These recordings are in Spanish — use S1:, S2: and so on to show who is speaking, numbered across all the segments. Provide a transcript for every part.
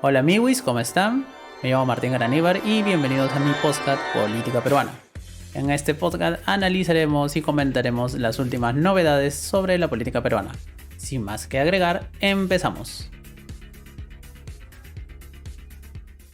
S1: Hola amigos, ¿cómo están? Me llamo Martín Garaníbar y bienvenidos a mi podcast Política Peruana. En este podcast analizaremos y comentaremos las últimas novedades sobre la política peruana. Sin más que agregar, empezamos.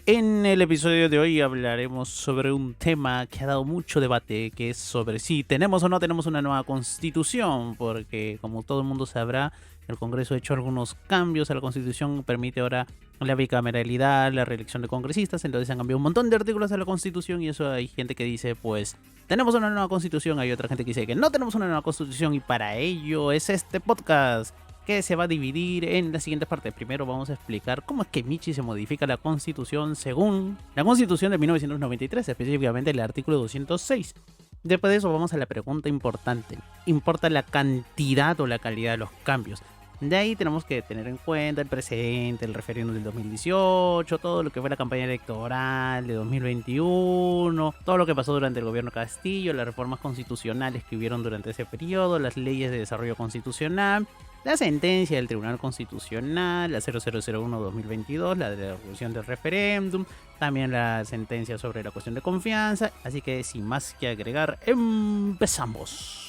S1: En el episodio de hoy hablaremos sobre un tema que ha dado mucho debate, que es sobre si tenemos o no tenemos una nueva constitución, porque como todo el mundo sabrá, el Congreso ha hecho algunos cambios a la constitución, permite ahora la bicameralidad, la reelección de congresistas, entonces han cambiado un montón de artículos a la constitución y eso hay gente que dice pues tenemos una nueva constitución, hay otra gente que dice que no tenemos una nueva constitución y para ello es este podcast que se va a dividir en las siguientes partes. Primero vamos a explicar cómo es que Michi se modifica la constitución según la constitución de 1993, específicamente el artículo 206. Después de eso vamos a la pregunta importante. ¿Importa la cantidad o la calidad de los cambios? De ahí tenemos que tener en cuenta el presente, el referéndum del 2018, todo lo que fue la campaña electoral de 2021, todo lo que pasó durante el gobierno Castillo, las reformas constitucionales que hubieron durante ese periodo, las leyes de desarrollo constitucional, la sentencia del Tribunal Constitucional, la 0001-2022, la de la devolución del referéndum, también la sentencia sobre la cuestión de confianza. Así que sin más que agregar, empezamos.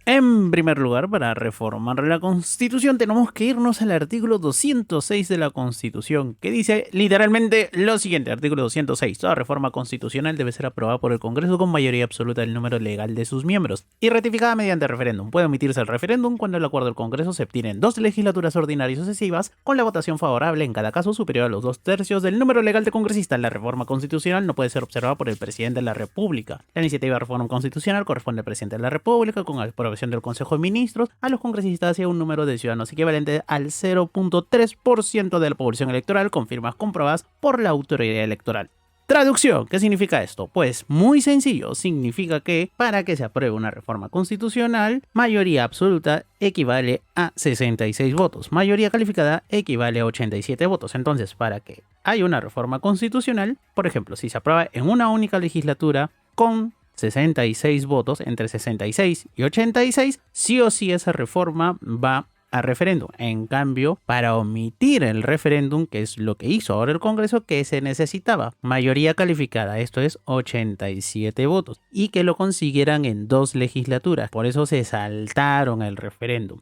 S1: En primer lugar, para reformar la Constitución tenemos que irnos al artículo 206 de la Constitución, que dice literalmente lo siguiente. Artículo 206. Toda reforma constitucional debe ser aprobada por el Congreso con mayoría absoluta del número legal de sus miembros y ratificada mediante referéndum. Puede omitirse el referéndum cuando el acuerdo del Congreso se obtiene en 2 legislaturas ordinarias sucesivas con la votación favorable en cada caso superior a los 2/3 del número legal de congresistas. La reforma constitucional no puede ser observada por el presidente de la República. La iniciativa de reforma constitucional corresponde al presidente de la República con aprobación del Consejo de Ministros a los congresistas y a un número de ciudadanos equivalente al 0.3% de la población electoral con firmas comprobadas por la autoridad electoral. Traducción, ¿qué significa esto? Pues muy sencillo, significa que para que se apruebe una reforma constitucional, mayoría absoluta equivale a 66 votos, mayoría calificada equivale a 87 votos. Entonces, para que haya una reforma constitucional, por ejemplo, si se aprueba en una única legislatura con 66 votos, entre 66 y 86, sí o sí esa reforma va a referéndum. En cambio, para omitir el referéndum, que es lo que hizo ahora el Congreso, que se necesitaba mayoría calificada, esto es 87 votos, y que lo consiguieran en 2 legislaturas. Por eso se saltaron el referéndum.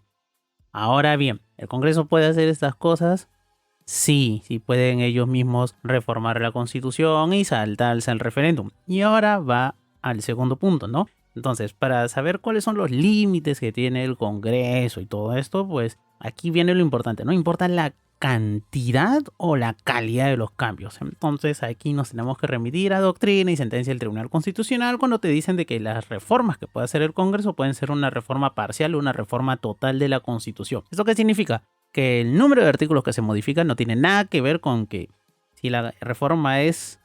S1: Ahora bien, ¿el Congreso puede hacer estas cosas? Sí, sí pueden ellos mismos reformar la Constitución y saltarse el referéndum. Y ahora va al segundo punto, ¿no? Entonces, para saber cuáles son los límites que tiene el Congreso y todo esto, pues aquí viene lo importante, ¿no? Importa la cantidad o la calidad de los cambios. Entonces, aquí nos tenemos que remitir a doctrina y sentencia del Tribunal Constitucional cuando te dicen de que las reformas que puede hacer el Congreso pueden ser una reforma parcial o una reforma total de la Constitución. ¿Esto qué significa? Que el número de artículos que se modifican no tiene nada que ver con que si la reforma es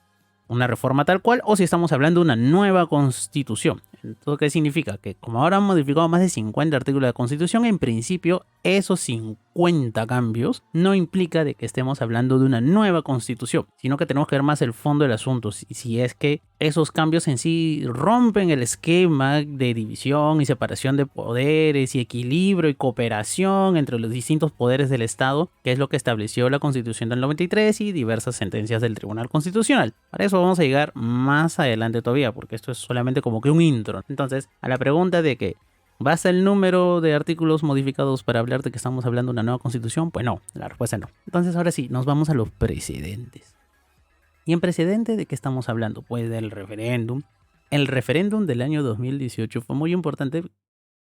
S1: una reforma tal cual o si estamos hablando de una nueva constitución. Entonces, ¿qué significa? Que como ahora han modificado más de 50 artículos de la Constitución, en principio esos 50 cambios no implica de que estemos hablando de una nueva constitución, sino que tenemos que ver más el fondo del asunto, si es que esos cambios en sí rompen el esquema de división y separación de poderes y equilibrio y cooperación entre los distintos poderes del Estado, que es lo que estableció la Constitución del 93 y diversas sentencias del Tribunal Constitucional. Para eso vamos a llegar más adelante todavía, porque esto es solamente como que un intro. Entonces, a la pregunta de que ¿basta el número de artículos modificados para hablar de que estamos hablando de una nueva constitución? Pues no, la respuesta no. Entonces ahora sí, nos vamos a los precedentes. ¿Y en precedente de qué estamos hablando? Pues del referéndum. El referéndum del año 2018 fue muy importante.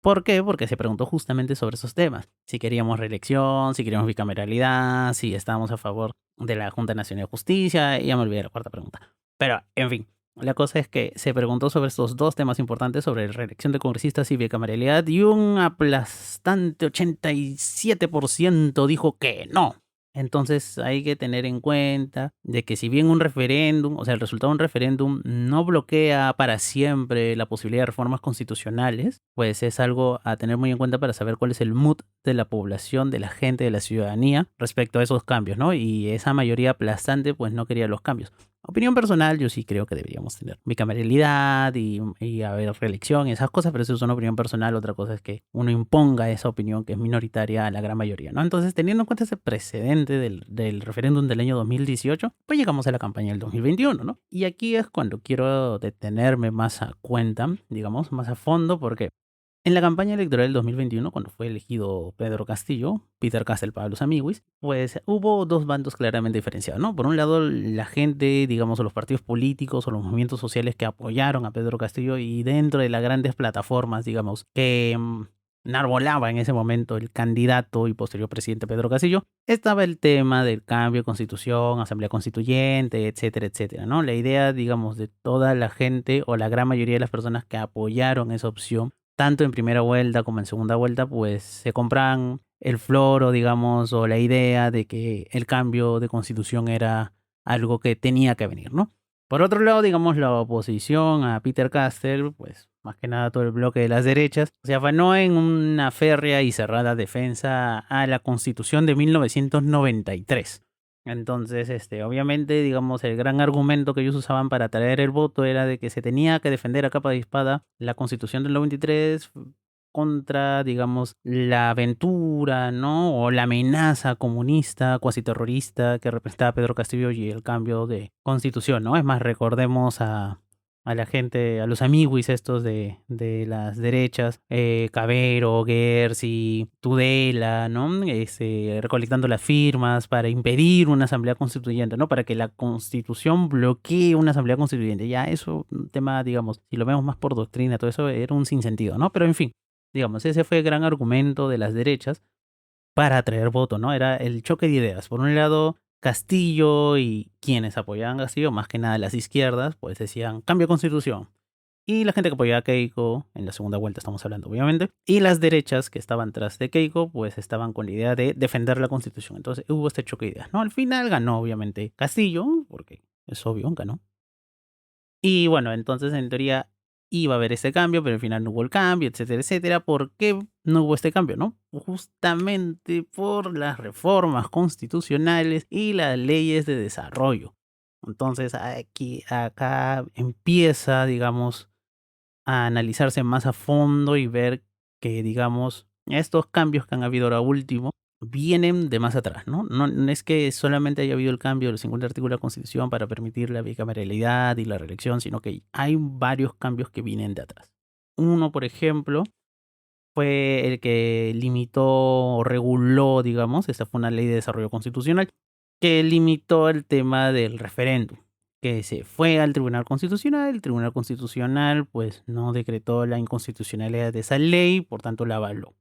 S1: ¿Por qué? Porque se preguntó justamente sobre esos temas. Si queríamos reelección, si queríamos bicameralidad, si estábamos a favor de la Junta Nacional de Justicia. Y ya me olvidé la cuarta pregunta. Pero, en fin. La cosa es que se preguntó sobre estos dos temas importantes, sobre la reelección de congresistas y bicameralidad, y un aplastante 87% dijo que no. Entonces hay que tener en cuenta de que si bien un referéndum, o sea, el resultado de un referéndum no bloquea para siempre la posibilidad de reformas constitucionales, pues es algo a tener muy en cuenta para saber cuál es el mood de la población, de la gente, de la ciudadanía respecto a esos cambios, ¿no? Y esa mayoría aplastante pues no quería los cambios. Opinión personal, yo sí creo que deberíamos tener bicameralidad y haber reelección y esas cosas, pero eso es una opinión personal. Otra cosa es que uno imponga esa opinión que es minoritaria a la gran mayoría, ¿no? Entonces, teniendo en cuenta ese precedente del referéndum del año 2018, pues llegamos a la campaña del 2021, ¿no? Y aquí es cuando quiero detenerme más a cuenta, digamos, más a fondo, porque en la campaña electoral del 2021, cuando fue elegido Pedro Castillo, Peter Castell para los amiguis, pues hubo dos bandos claramente diferenciados, ¿no? Por un lado, la gente, digamos, o los partidos políticos o los movimientos sociales que apoyaron a Pedro Castillo, y dentro de las grandes plataformas, digamos, que enarbolaba en ese momento el candidato y posterior presidente Pedro Castillo, estaba el tema del cambio de constitución, asamblea constituyente, etcétera, etcétera, ¿no? La idea, digamos, de toda la gente o la gran mayoría de las personas que apoyaron esa opción tanto en primera vuelta como en segunda vuelta, pues se compran el floro, digamos, o la idea de que el cambio de constitución era algo que tenía que venir, ¿no? Por otro lado, digamos, la oposición a Peter Castell, pues más que nada todo el bloque de las derechas, se afanó en una férrea y cerrada defensa a la Constitución de 1993. Entonces, obviamente, digamos, el gran argumento que ellos usaban para atraer el voto era de que se tenía que defender a capa de espada la Constitución del 93 contra, digamos, la aventura, ¿no? O la amenaza comunista, cuasi terrorista que representaba Pedro Castillo y el cambio de constitución, ¿no? Es más, recordemos a la gente, a los amiguis estos de las derechas, Cabero, Gersi, Tudela, ¿no? Recolectando las firmas para impedir una asamblea constituyente, ¿no? Para que la constitución bloquee una asamblea constituyente. Ya eso, un tema, digamos, si lo vemos más por doctrina, todo eso era un sinsentido, ¿no? Pero en fin, digamos, ese fue el gran argumento de las derechas para atraer voto, ¿no? Era el choque de ideas. Por un lado, Castillo y quienes apoyaban a Castillo, más que nada las izquierdas, pues decían cambio de constitución. Y la gente que apoyaba a Keiko, en la segunda vuelta estamos hablando obviamente, y las derechas que estaban tras de Keiko, pues estaban con la idea de defender la constitución. Entonces hubo este choque de ideas, ¿no? Al final ganó obviamente Castillo, porque es obvio, ganó. Y bueno, entonces en teoría iba a haber ese cambio, pero al final no hubo el cambio, etcétera, etcétera. ¿Por qué no hubo este cambio, no? Justamente por las reformas constitucionales y las leyes de desarrollo. Entonces acá empieza, digamos, a analizarse más a fondo y ver que, digamos, estos cambios que han habido ahora último vienen de más atrás, ¿no? No es que solamente haya habido el cambio del 50 artículo de la Constitución para permitir la bicameralidad y la reelección, sino que hay varios cambios que vienen de atrás. Uno, por ejemplo, fue el que limitó o reguló, digamos, esta fue una ley de desarrollo constitucional, que limitó el tema del referéndum, que se fue al Tribunal Constitucional. El Tribunal Constitucional pues no decretó la inconstitucionalidad de esa ley, por tanto la avaló.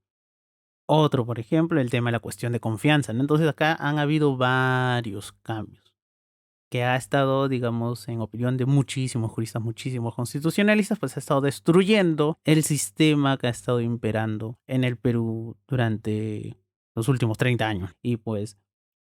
S1: Otro, por ejemplo, el tema de la cuestión de confianza, ¿no? Entonces acá han habido varios cambios que ha estado, digamos, en opinión de muchísimos juristas, muchísimos constitucionalistas, pues ha estado destruyendo el sistema que ha estado imperando en el Perú durante los últimos 30 años. Y pues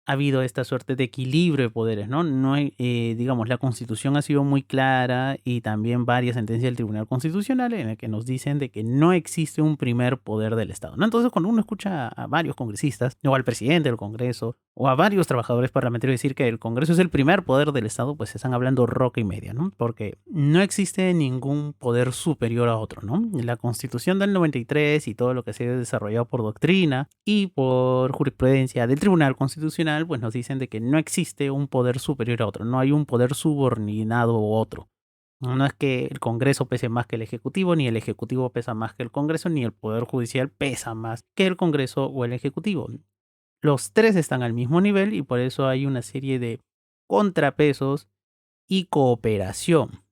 S1: ha habido esta suerte de equilibrio de poderes, ¿no? No hay, digamos, la Constitución ha sido muy clara y también varias sentencias del Tribunal Constitucional en el que nos dicen de que no existe un primer poder del Estado, ¿no? Entonces, cuando uno escucha a varios congresistas, o al presidente del Congreso, o a varios trabajadores parlamentarios decir que el Congreso es el primer poder del Estado, pues están hablando roca y media, ¿no? Porque no existe ningún poder superior a otro, ¿no? La Constitución del 93 y todo lo que se ha desarrollado por doctrina y por jurisprudencia del Tribunal Constitucional, pues nos dicen de que no existe un poder superior a otro, no hay un poder subordinado a otro. No es que el Congreso pese más que el Ejecutivo, ni el Ejecutivo pesa más que el Congreso, ni el Poder Judicial pesa más que el Congreso o el Ejecutivo. Los tres están al mismo nivel y por eso hay una serie de contrapesos y cooperación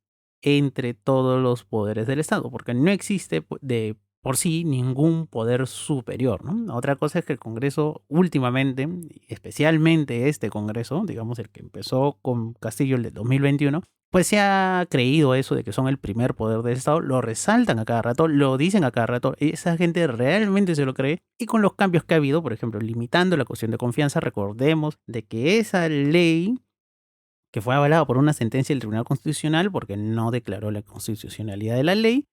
S1: entre todos los poderes del Estado, porque no existe de por sí ningún poder superior, ¿no? Otra cosa es que el Congreso últimamente, especialmente este Congreso, digamos el que empezó con Castillo el de 2021, pues se ha creído eso de que son el primer poder del Estado, lo resaltan a cada rato, lo dicen a cada rato, esa gente realmente se lo cree, y con los cambios que ha habido, por ejemplo, limitando la cuestión de confianza, recordemos de que esa ley que fue avalada por una sentencia del Tribunal Constitucional porque no declaró la constitucionalidad de la ley,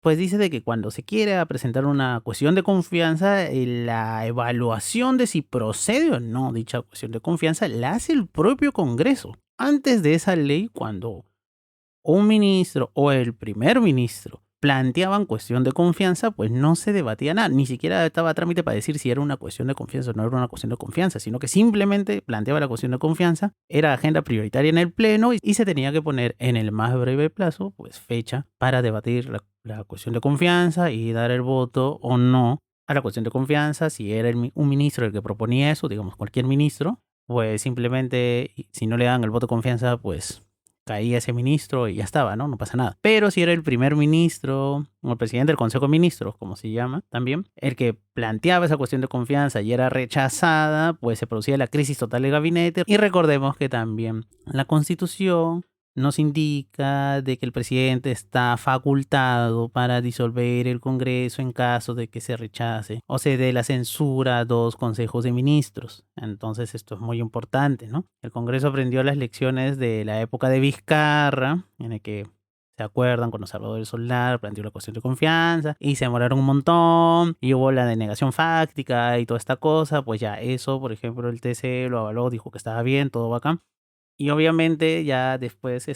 S1: pues dice de que cuando se quiere presentar una cuestión de confianza, la evaluación de si procede o no dicha cuestión de confianza la hace el propio Congreso. Antes de esa ley, cuando un ministro o el primer ministro planteaban cuestión de confianza, pues no se debatía nada, ni siquiera estaba a trámite para decir si era una cuestión de confianza o no era una cuestión de confianza, sino que simplemente planteaba la cuestión de confianza, era agenda prioritaria en el pleno y se tenía que poner en el más breve plazo, pues fecha para debatir la cuestión de confianza y dar el voto o no a la cuestión de confianza. Si era un ministro el que proponía eso, digamos cualquier ministro, pues simplemente si no le dan el voto de confianza, pues caía ese ministro y ya estaba, ¿no? No pasa nada. Pero si era el primer ministro o el presidente del Consejo de Ministros, como se llama también, el que planteaba esa cuestión de confianza y era rechazada, pues se producía la crisis total del gabinete. Y recordemos que también la Constitución nos indica de que el presidente está facultado para disolver el Congreso en caso de que se rechace o se dé la censura a dos consejos de ministros. Entonces esto es muy importante, ¿no? El Congreso aprendió las lecciones de la época de Vizcarra, en el que ¿se acuerdan? Cuando Salvador del Solar planteó la cuestión de confianza y se demoraron un montón y hubo la denegación fáctica y toda esta cosa. Pues ya eso, por ejemplo, el TC lo avaló, dijo que estaba bien, todo bacán. Y obviamente ya después,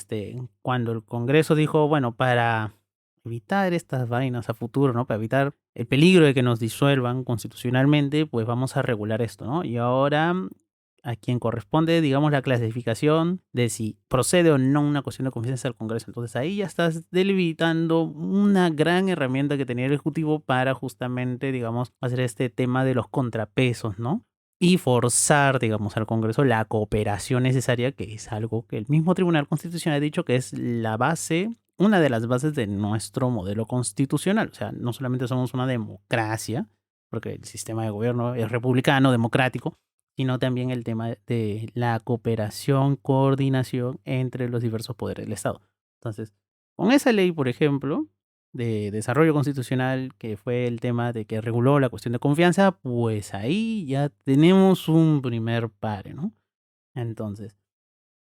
S1: cuando el Congreso dijo, bueno, para evitar estas vainas a futuro, ¿no? Para evitar el peligro de que nos disuelvan constitucionalmente, pues vamos a regular esto, ¿no? Y ahora a quien corresponde, digamos, la clasificación de si procede o no una cuestión de confianza del Congreso. Entonces ahí ya estás delimitando una gran herramienta que tenía el Ejecutivo para justamente, digamos, hacer este tema de los contrapesos, ¿no? Y forzar, digamos, al Congreso la cooperación necesaria, que es algo que el mismo Tribunal Constitucional ha dicho que es la base, una de las bases de nuestro modelo constitucional. O sea, no solamente somos una democracia, porque el sistema de gobierno es republicano, democrático, sino también el tema de la cooperación, coordinación entre los diversos poderes del Estado. Entonces, con esa ley, por ejemplo, de desarrollo constitucional, que fue el tema de que reguló la cuestión de confianza, pues ahí ya tenemos un primer pare, ¿no? Entonces,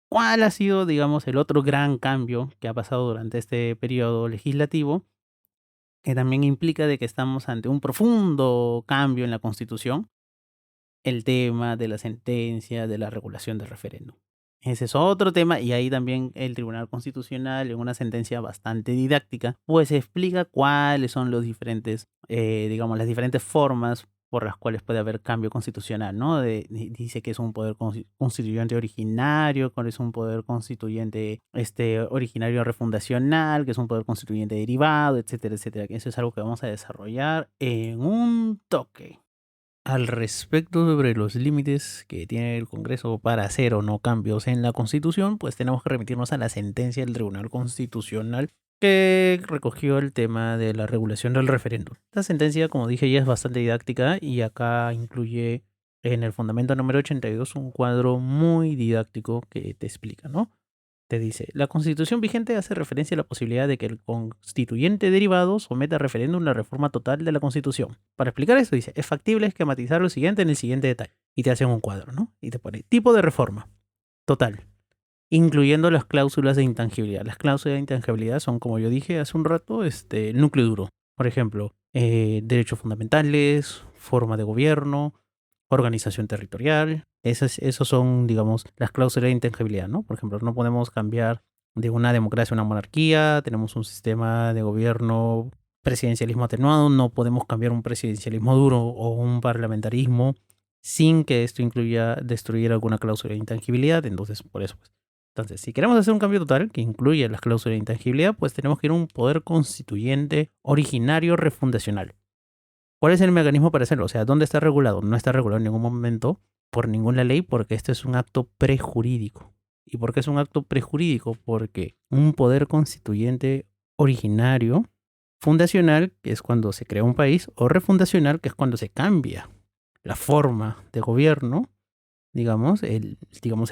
S1: ¿cuál ha sido, digamos, el otro gran cambio que ha pasado durante este periodo legislativo? Que también implica de que estamos ante un profundo cambio en la Constitución, el tema de la sentencia de la regulación del referéndum. Ese es otro tema y ahí también el Tribunal Constitucional, en una sentencia bastante didáctica, pues explica cuáles son los diferentes, digamos, las diferentes formas por las cuales puede haber cambio constitucional, ¿no? Dice que es un poder constituyente originario, cuál es un poder constituyente originario refundacional, que es un poder constituyente derivado, etcétera, etcétera. Eso es algo que vamos a desarrollar en un toque. Al respecto sobre los límites que tiene el Congreso para hacer o no cambios en la Constitución, pues tenemos que remitirnos a la sentencia del Tribunal Constitucional que recogió el tema de la regulación del referéndum. Esta sentencia, como dije, ya es bastante didáctica y acá incluye en el fundamento número 82 un cuadro muy didáctico que te explica, ¿no? Te dice, la Constitución vigente hace referencia a la posibilidad de que el constituyente derivado someta a referéndum la reforma total de la Constitución. Para explicar esto dice, es factible esquematizar lo siguiente en el siguiente detalle. Y te hacen un cuadro, ¿no? Y te pone tipo de reforma total, incluyendo las cláusulas de intangibilidad. Las cláusulas de intangibilidad son, como yo dije hace un rato, el núcleo duro. Por ejemplo, derechos fundamentales, forma de gobierno, organización territorial. Esos son, digamos, las cláusulas de intangibilidad, ¿no? Por ejemplo, no podemos cambiar de una democracia a una monarquía, tenemos un sistema de gobierno presidencialismo atenuado, no podemos cambiar un presidencialismo duro o un parlamentarismo sin que esto incluya destruir alguna cláusula de intangibilidad. Entonces, por eso, pues. Entonces, si queremos hacer un cambio total que incluya las cláusulas de intangibilidad, pues tenemos que ir a un poder constituyente originario refundacional. ¿Cuál es el mecanismo para hacerlo? O sea, ¿dónde está regulado? No está regulado en ningún momento por ninguna ley porque este es un acto prejurídico. ¿Y por qué es un acto prejurídico? Porque un poder constituyente originario, fundacional, que es cuando se crea un país, o refundacional, que es cuando se cambia la forma de gobierno, digamos, el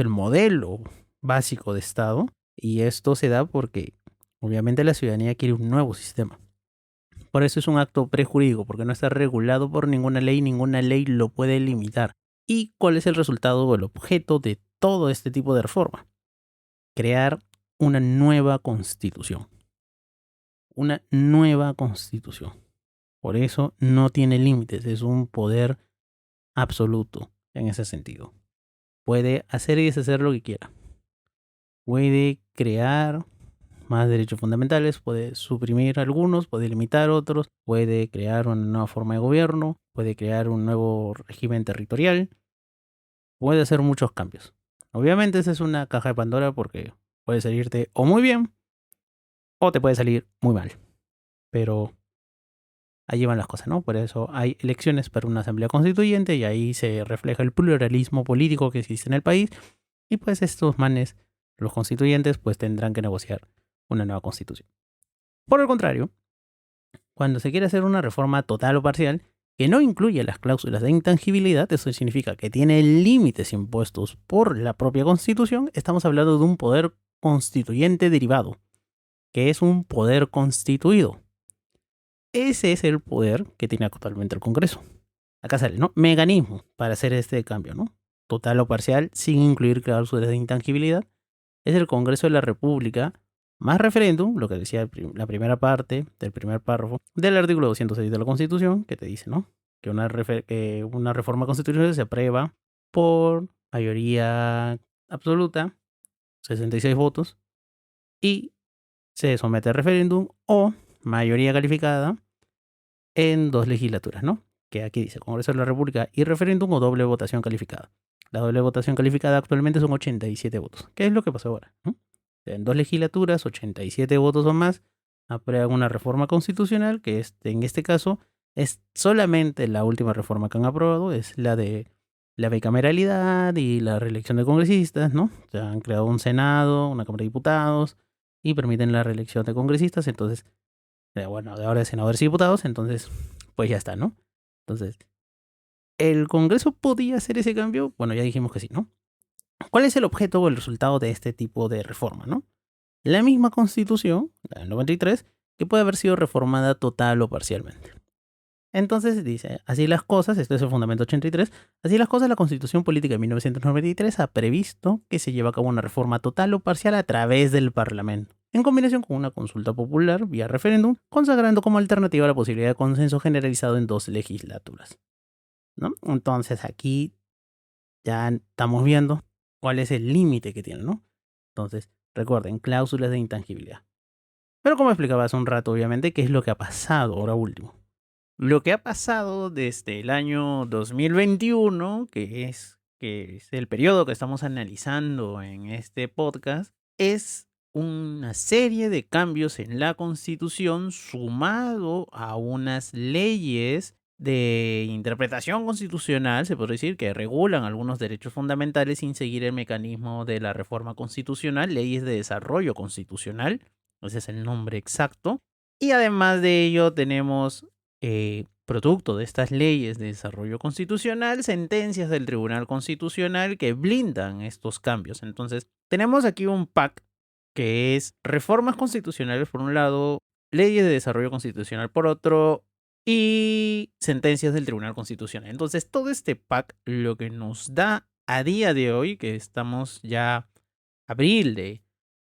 S1: modelo básico de Estado. Y esto se da porque obviamente la ciudadanía quiere un nuevo sistema. Por eso es un acto prejurídico, porque no está regulado por ninguna ley lo puede limitar. ¿Y cuál es el resultado o el objeto de todo este tipo de reforma? Crear una nueva constitución. Una nueva constitución. Por eso no tiene límites, es un poder absoluto en ese sentido. Puede hacer y deshacer lo que quiera. puede crear más derechos fundamentales, puede suprimir algunos, puede limitar otros, puede crear una nueva forma de gobierno, puede crear un nuevo régimen territorial, puede hacer muchos cambios. Obviamente esa es una caja de Pandora porque puede salirte o muy bien o te puede salir muy mal. Pero ahí van las cosas, ¿no? Por eso hay elecciones para una asamblea constituyente y ahí se refleja el pluralismo político que existe en el país. Y pues estos manes, los constituyentes, pues tendrán que negociar una nueva constitución. Por el contrario, cuando se quiere hacer una reforma total o parcial que no incluye las cláusulas de intangibilidad, eso significa que tiene límites impuestos por la propia constitución, estamos hablando de un poder constituyente derivado, que es un poder constituido. Ese es el poder que tiene actualmente el Congreso. Acá sale, ¿no? Mecanismo para hacer este cambio, ¿no? Total o parcial, sin incluir cláusulas de intangibilidad. Es el Congreso de la República más referéndum, lo que decía la primera parte del primer párrafo del artículo 206 de la Constitución, que te dice, ¿no? Que una reforma constitucional se aprueba por mayoría absoluta, 66 votos, y se somete a referéndum o mayoría calificada en 2 legislaturas, ¿no? Que aquí dice Congreso de la República y referéndum o doble votación calificada. La doble votación calificada actualmente son 87 votos. ¿Qué es lo que pasó ahora? ¿No? En 2 legislaturas, 87 votos o más, aprueban una reforma constitucional que en este caso es solamente la última reforma que han aprobado, es la de la bicameralidad y la reelección de congresistas, ¿no? O sea, han creado un Senado, una Cámara de Diputados y permiten la reelección de congresistas, entonces bueno, de ahora de senadores y diputados, entonces, pues ya está, ¿no? Entonces, ¿el Congreso podía hacer ese cambio? Bueno, ya dijimos que sí, ¿no? ¿Cuál es el objeto o el resultado de este tipo de reforma, no? La misma Constitución, la del 93, que puede haber sido reformada total o parcialmente. Entonces dice, así las cosas, esto es el fundamento 83, así las cosas, la Constitución Política de 1993 ha previsto que se lleve a cabo una reforma total o parcial a través del Parlamento, en combinación con una consulta popular vía referéndum, consagrando como alternativa la posibilidad de consenso generalizado en 2 legislaturas, ¿no? Entonces aquí ya estamos viendo cuál es el límite que tiene, ¿no? Entonces, recuerden, cláusulas de intangibilidad. Pero como explicaba hace un rato, obviamente, ¿qué es lo que ha pasado ahora último? Lo que ha pasado desde el año 2021, que es el periodo que estamos analizando en este podcast, es una serie de cambios en la Constitución sumado a unas leyes de interpretación constitucional, se podría decir, que regulan algunos derechos fundamentales sin seguir el mecanismo de la reforma constitucional, leyes de desarrollo constitucional, ese es el nombre exacto. Y además de ello tenemos producto de estas leyes de desarrollo constitucional, sentencias del Tribunal Constitucional que blindan estos cambios. Entonces, tenemos aquí un pack que es reformas constitucionales por un lado, leyes de desarrollo constitucional por otro y sentencias del Tribunal Constitucional. Entonces, todo este pack lo que nos da a día de hoy, que estamos ya abril de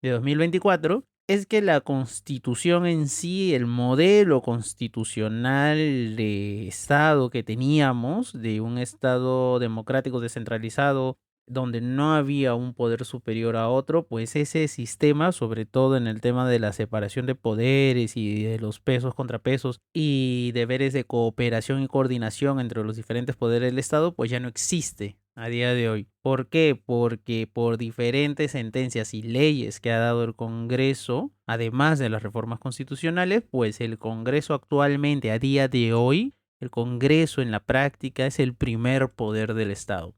S1: 2024, es que la constitución en sí, el modelo constitucional de Estado que teníamos, de un Estado democrático descentralizado, donde no había un poder superior a otro, pues ese sistema, sobre todo en el tema de la separación de poderes y de los pesos, contrapesos y deberes de cooperación y coordinación entre los diferentes poderes del Estado, pues ya no existe a día de hoy. ¿Por qué? Porque por diferentes sentencias y leyes que ha dado el Congreso, además de las reformas constitucionales, pues el Congreso actualmente, a día de hoy, el Congreso en la práctica es el primer poder del Estado.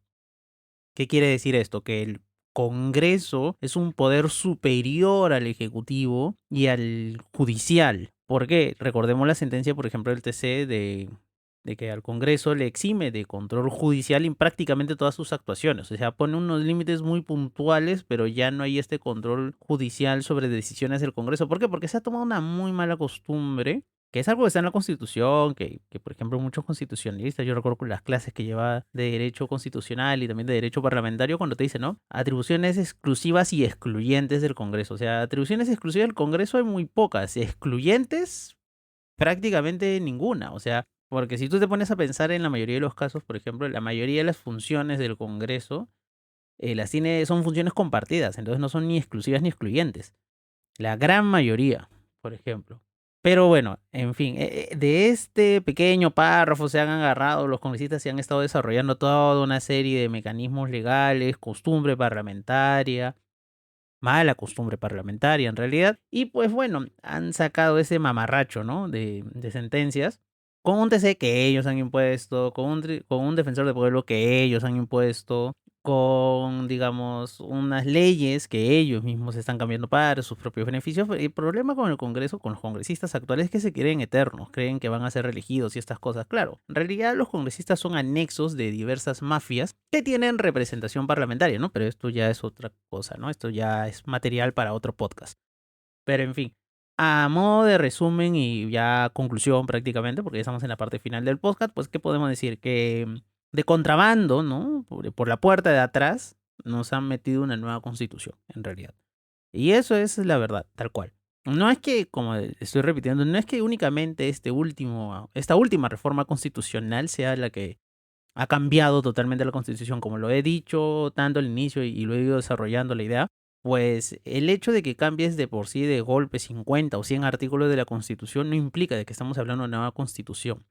S1: ¿Qué quiere decir esto? Que el Congreso es un poder superior al Ejecutivo y al Judicial. ¿Por qué? Recordemos la sentencia, por ejemplo, del TC de que al Congreso le exime de control judicial en prácticamente todas sus actuaciones. O sea, pone unos límites muy puntuales, pero ya no hay este control judicial sobre decisiones del Congreso. ¿Por qué? Porque se ha tomado una muy mala costumbre, que es algo que está en la Constitución, que por ejemplo muchos constitucionalistas, yo recuerdo con las clases que llevaba de Derecho Constitucional y también de Derecho Parlamentario, cuando te dicen, ¿no? Atribuciones exclusivas y excluyentes del Congreso. O sea, atribuciones exclusivas del Congreso hay muy pocas, excluyentes prácticamente ninguna. O sea, porque si tú te pones a pensar en la mayoría de los casos, por ejemplo, la mayoría de las funciones del Congreso son funciones compartidas, entonces no son ni exclusivas ni excluyentes. La gran mayoría, por ejemplo. Pero bueno, en fin, de este pequeño párrafo se han agarrado los congresistas y han estado desarrollando toda una serie de mecanismos legales, costumbre parlamentaria, mala costumbre parlamentaria en realidad. Y pues bueno, han sacado ese mamarracho, ¿no? De sentencias con un TC que ellos han impuesto, con un defensor del pueblo que ellos han impuesto, con, digamos, unas leyes que ellos mismos están cambiando para sus propios beneficios. El problema con el Congreso, con los congresistas actuales, es que se creen eternos, creen que van a ser reelegidos y estas cosas. Claro, en realidad los congresistas son anexos de diversas mafias que tienen representación parlamentaria, ¿no? Pero esto ya es otra cosa, ¿no? Esto ya es material para otro podcast. Pero en fin, a modo de resumen y ya conclusión prácticamente, porque ya estamos en la parte final del podcast, pues ¿qué podemos decir? Que de contrabando, ¿no? Por la puerta de atrás nos han metido una nueva constitución, en realidad. Y eso es la verdad, tal cual. No es que, como estoy repitiendo, no es que únicamente esta última reforma constitucional sea la que ha cambiado totalmente la constitución, como lo he dicho tanto al inicio y lo he ido desarrollando la idea. Pues el hecho de que cambies de por sí de golpe 50 o 100 artículos de la Constitución no implica de que estamos hablando de una nueva Constitución.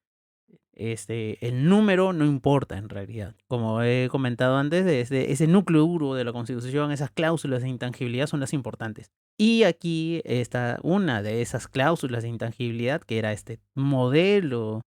S1: El número no importa en realidad. Como he comentado antes, ese núcleo duro de la Constitución, esas cláusulas de intangibilidad son las importantes. Y aquí está una de esas cláusulas de intangibilidad, que era este modelo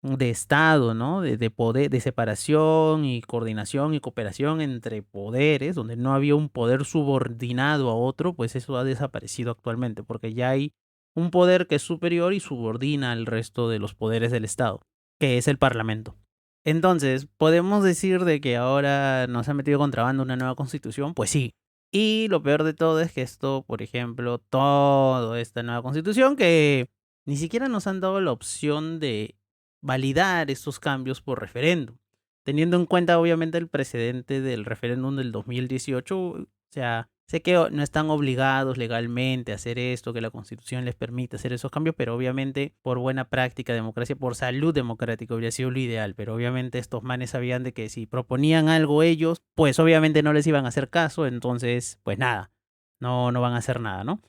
S1: de Estado, ¿no? De poder, de separación y coordinación y cooperación entre poderes, donde no había un poder subordinado a otro, pues eso ha desaparecido actualmente, porque ya hay un poder que es superior y subordina al resto de los poderes del Estado, que es el Parlamento. Entonces, ¿podemos decir de que ahora nos ha metido contrabando una nueva constitución? Pues sí. Y lo peor de todo es que esto, por ejemplo, toda esta nueva constitución, que ni siquiera nos han dado la opción de validar estos cambios por referéndum, teniendo en cuenta obviamente el precedente del referéndum del 2018, o sea, sé que no están obligados legalmente a hacer esto, que la Constitución les permite hacer esos cambios, pero obviamente por buena práctica, democracia, por salud democrática hubiera sido lo ideal, pero obviamente estos manes sabían de que si proponían algo ellos, pues obviamente no les iban a hacer caso, entonces pues nada, no van a hacer nada, ¿no?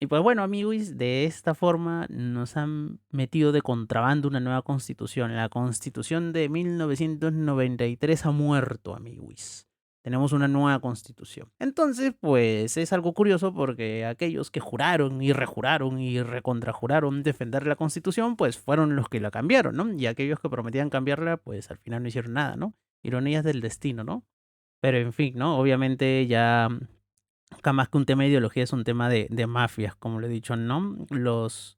S1: Y pues bueno, amigos, de esta forma nos han metido de contrabando una nueva constitución. La constitución de 1993 ha muerto, amigos. Tenemos una nueva constitución. Entonces, pues es algo curioso porque aquellos que juraron y rejuraron y recontrajuraron defender la constitución, pues fueron los que la cambiaron, ¿no? Y aquellos que prometían cambiarla, pues al final no hicieron nada, ¿no? Ironías del destino, ¿no? Pero en fin, ¿no? Obviamente ya acá más que un tema de ideología es un tema de mafias, como lo he dicho, ¿no? Los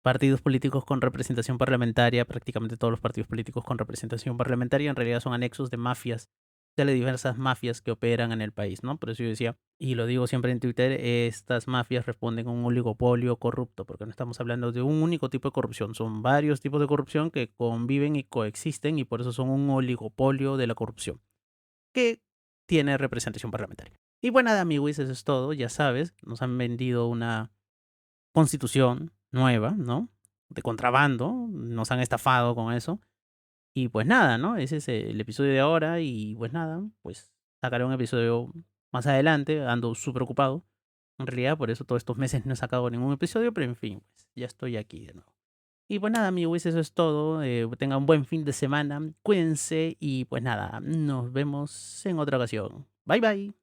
S1: partidos políticos con representación parlamentaria, prácticamente todos los partidos políticos con representación parlamentaria en realidad son anexos de mafias, de las diversas mafias que operan en el país, ¿no? Por eso yo decía, y lo digo siempre en Twitter, estas mafias responden a un oligopolio corrupto, porque no estamos hablando de un único tipo de corrupción, son varios tipos de corrupción que conviven y coexisten y por eso son un oligopolio de la corrupción, que tiene representación parlamentaria. Y bueno, nada, amigos, eso es todo, ya sabes, nos han vendido una constitución nueva, ¿no? De contrabando, nos han estafado con eso. Y pues nada, ¿no? Ese es el episodio de ahora y pues nada, pues sacaré un episodio más adelante, ando súper ocupado. En realidad, por eso todos estos meses no he sacado ningún episodio, pero en fin, pues ya estoy aquí de nuevo. Y pues nada, amigos, eso es todo. Tengan un buen fin de semana, cuídense y pues nada, nos vemos en otra ocasión. Bye bye.